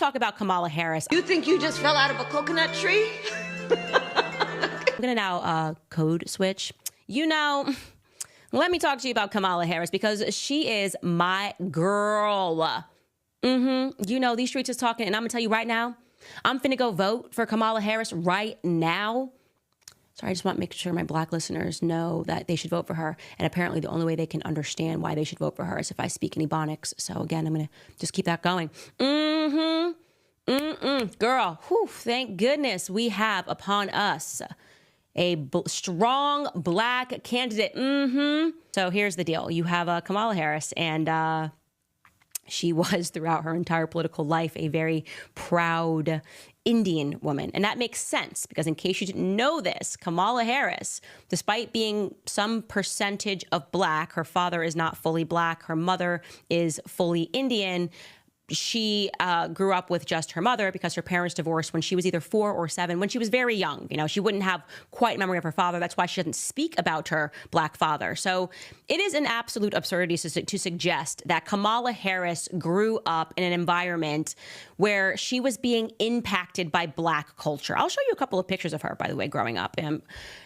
talk about Kamala Harris. You think you just fell out of a coconut tree? I'm gonna now code switch. You know, let me talk to you about Kamala Harris because she is my girl. You know, these streets is talking, and I'm gonna tell you right now, I'm finna go vote for Kamala Harris right now. Sorry, I just want to make sure my Black listeners know that they should vote for her. And apparently the only way they can understand why they should vote for her is if I speak in Ebonics. So again, I'm going to just keep that going. Girl, whew, thank goodness we have upon us a strong Black candidate. So here's the deal. You have Kamala Harris, and she was throughout her entire political life a very proud Indian woman. And that makes sense because in case you didn't know this, Kamala Harris, despite being some percentage of Black, her father is not fully Black, her mother is fully Indian. She grew up with just her mother because her parents divorced when she was either 4 or 7, when she was very young. You know, she wouldn't have quite a memory of her father. That's why she doesn't speak about her Black father. So it is an absolute absurdity to suggest that Kamala Harris grew up in an environment where she was being impacted by Black culture. I'll show you a couple of pictures of her, by the way, growing up.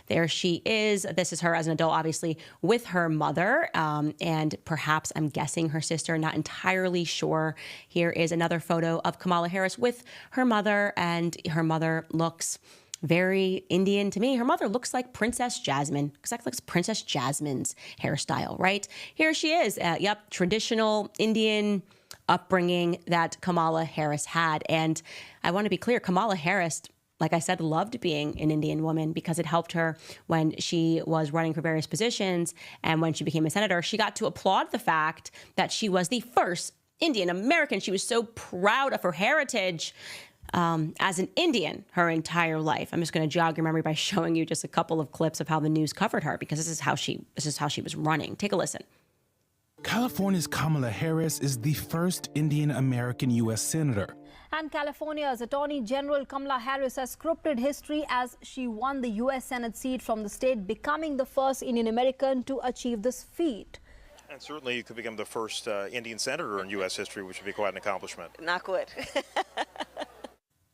There she is. This is her as an adult, obviously, with her mother, and perhaps, I'm guessing, her sister, not entirely sure. Here is another photo of Kamala Harris with her mother, and her mother looks very Indian to me. Her mother looks like Princess Jasmine, exactly like Princess Jasmine's hairstyle, right? Here she is. Yep, traditional Indian upbringing that Kamala Harris had. And I want to be clear, Kamala Harris, like I said, loved being an Indian woman because it helped her when she was running for various positions. And when she became a senator, she got to applaud the fact that she was the first Indian American. She was so proud of her heritage as an Indian her entire life. I'm just going to jog your memory by showing you just a couple of clips of how the news covered her, because this is how she was running. Take a listen. California's Kamala Harris is the first Indian American U.S. senator. And California's Attorney General Kamala Harris has scripted history as she won the U.S. Senate seat from the state, becoming the first Indian American to achieve this feat. And certainly you could become the first Indian senator in U.S. history, which would be quite an accomplishment. Not good.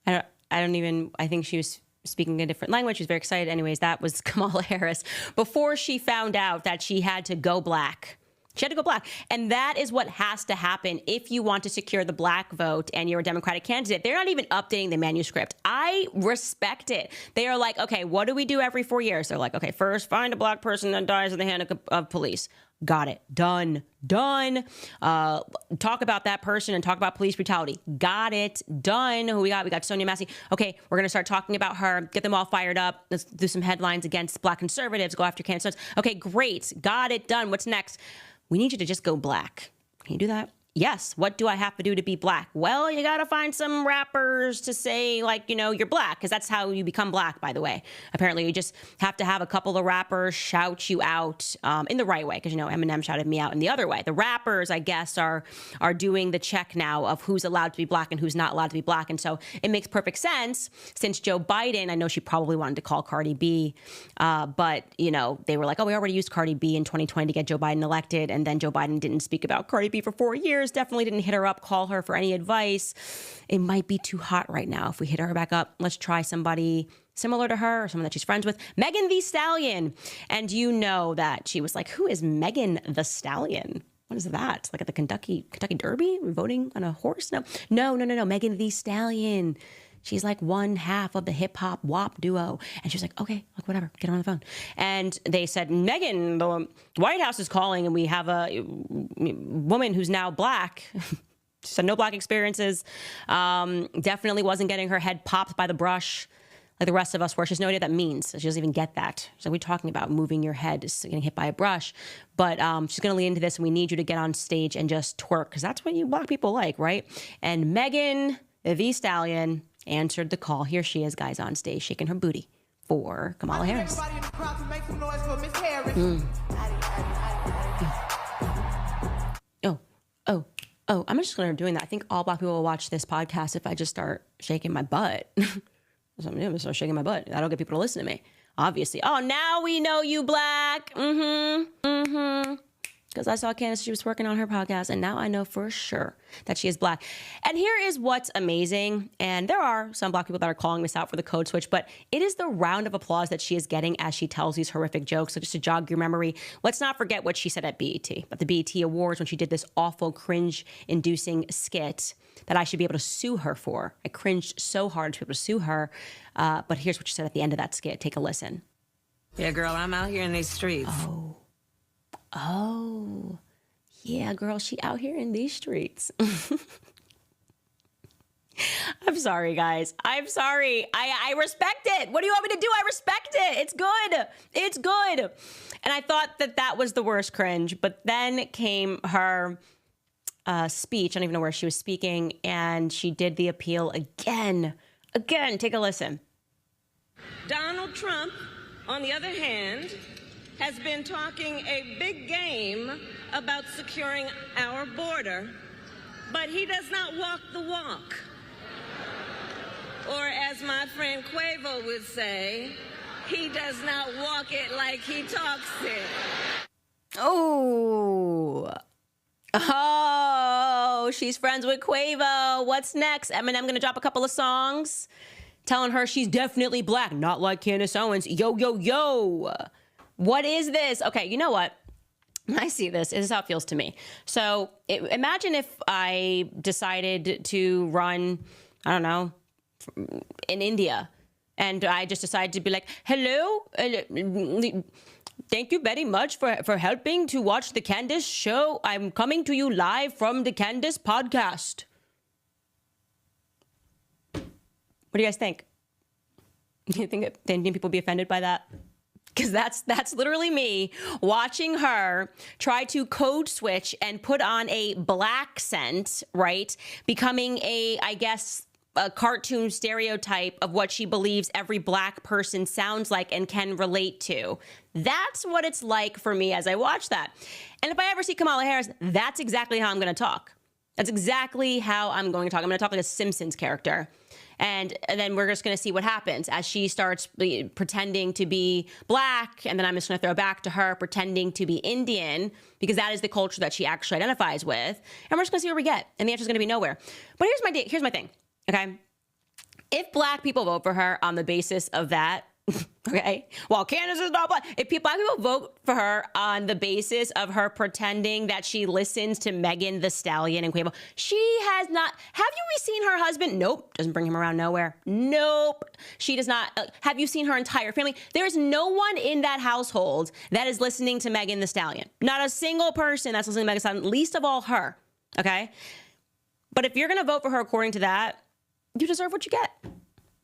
I think she was speaking a different language. She's very excited. Anyways, that was Kamala Harris before she found out that she had to go Black. She had to go Black. And that is what has to happen if you want to secure the Black vote and you're a Democratic candidate. They're not even updating the manuscript. I respect it. They are like, okay, what do we do every 4 years? They're like, okay, first find a Black person that dies in the hand of police. Got it. Done. Talk about that person and talk about police brutality. Got it. Done. Who we got? We got Sonia Massey. Okay, we're going to start talking about her. Get them all fired up. Let's do some headlines against Black conservatives. Go after Candace Owen. Okay, great. Got it. Done. What's next? We need you to just go Black. Can you do that? Yes. What do I have to do to be Black? Well, you got to find some rappers to say, like, you know, you're Black, because that's how you become Black, by the way. Apparently, you just have to have a couple of rappers shout you out in the right way, because, you know, Eminem shouted me out in the other way. The rappers, I guess, are doing the check now of who's allowed to be Black and who's not allowed to be Black. And so it makes perfect sense since Joe Biden, I know she probably wanted to call Cardi B, but, you know, they were like, oh, we already used Cardi B in 2020 to get Joe Biden elected. And then Joe Biden didn't speak about Cardi B for 4 years. Definitely didn't hit her up, call her for any advice. It might be too hot right now. If we hit her back up, let's try somebody similar to her or someone that she's friends with. Megan Thee Stallion. And you know that she was like, who is Megan the Stallion? What is that? Like at the Kentucky Derby? We're voting on a horse? No. Megan Thee Stallion. She's like one half of the hip hop WAP duo. And she was like, okay, like whatever, get her on the phone. And they said, Megan, the White House is calling and we have a woman who's now Black. She said no Black experiences. Definitely wasn't getting her head popped by the brush like the rest of us were. She has no idea what that means. She doesn't even get that. She's like, we're talking about moving your head, just getting hit by a brush. But she's going to lean into this and we need you to get on stage and just twerk because that's what you Black people like, right? And Megan Thee Stallion answered the call. Here she is, guys, on stage, shaking her booty for Kamala Harris. Oh, I'm just going to start doing that. I think all Black people will watch this podcast if I just start shaking my butt. So I'm going to start shaking my butt. That'll get people to listen to me. Obviously. Oh, now we know you Black. because I saw Candace, she was working on her podcast, and now I know for sure that she is Black. And here is what's amazing, and there are some Black people that are calling this out for the code switch, but it is the round of applause that she is getting as she tells these horrific jokes. So just to jog your memory, let's not forget what she said at the BET Awards, when she did this awful cringe-inducing skit that I should be able to sue her for. I cringed so hard to be able to sue her, but here's what she said at the end of that skit. Take a listen. Yeah, girl, I'm out here in these streets. Oh, yeah, girl, she out here in these streets. I'm sorry, guys. I'm sorry. I respect it. What do you want me to do? I respect it. It's good. It's good. And I thought that that was the worst cringe, but then came her speech. I don't even know where she was speaking, and she did the appeal again. Again, take a listen. Donald Trump, on the other hand, has been talking a big game about securing our border, but he does not walk the walk. Or as my friend Quavo would say, he does not walk it like he talks it. Oh, she's friends with Quavo. What's next? Eminem gonna drop a couple of songs telling her she's definitely Black, not like Candace Owens. Yo, yo, yo. What is this? Okay, you know what? When I see this, this is how it feels to me. So imagine if I decided to run, I don't know, in India, and I just decided to be like, hello, thank you very much for helping to watch the Candace show. I'm coming to you live from the Candace podcast. What do you guys think? Do you think people would be offended by that? Because that's literally me watching her try to code switch and put on a Black scent, right? Becoming I guess, a cartoon stereotype of what she believes every Black person sounds like and can relate to. That's what it's like for me as I watch that. And if I ever see Kamala Harris, that's exactly how I'm going to talk. That's exactly how I'm going to talk. I'm going to talk like a Simpsons character. And then we're just going to see what happens as she starts pretending to be Black. And then I'm just going to throw back to her pretending to be Indian, because that is the culture that she actually identifies with. And we're just going to see where we get. And the answer is going to be nowhere. But here's my thing. Okay. If Black people vote for her on the basis of that, okay, well, Candace is not Black. If Black people vote for her on the basis of her pretending that she listens to Megan Thee Stallion and Quavo, she has not. Have you seen her husband? Nope. Doesn't bring him around nowhere. Nope. She does not. Have you seen her entire family? There is no one in that household that is listening to Megan Thee Stallion. Not a single person that's listening to Megan Thee Stallion, least of all her. Okay. But if you're going to vote for her according to that, you deserve what you get.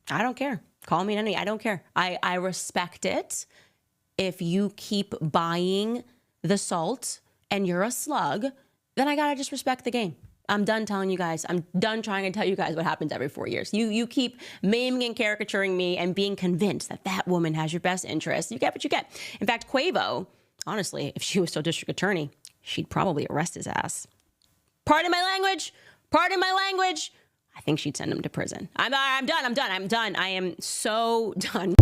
I don't care. Call me an enemy. I don't care. I respect it. If you keep buying the salt and you're a slug, then I gotta just respect the game. I'm done telling you guys. I'm done trying to tell you guys what happens every 4 years. You keep maiming and caricaturing me and being convinced that that woman has your best interest. You get what you get. In fact, Quavo, honestly, if she was still district attorney, she'd probably arrest his ass. Pardon my language. Pardon my language. I think she'd send him to prison. I'm done. I am so done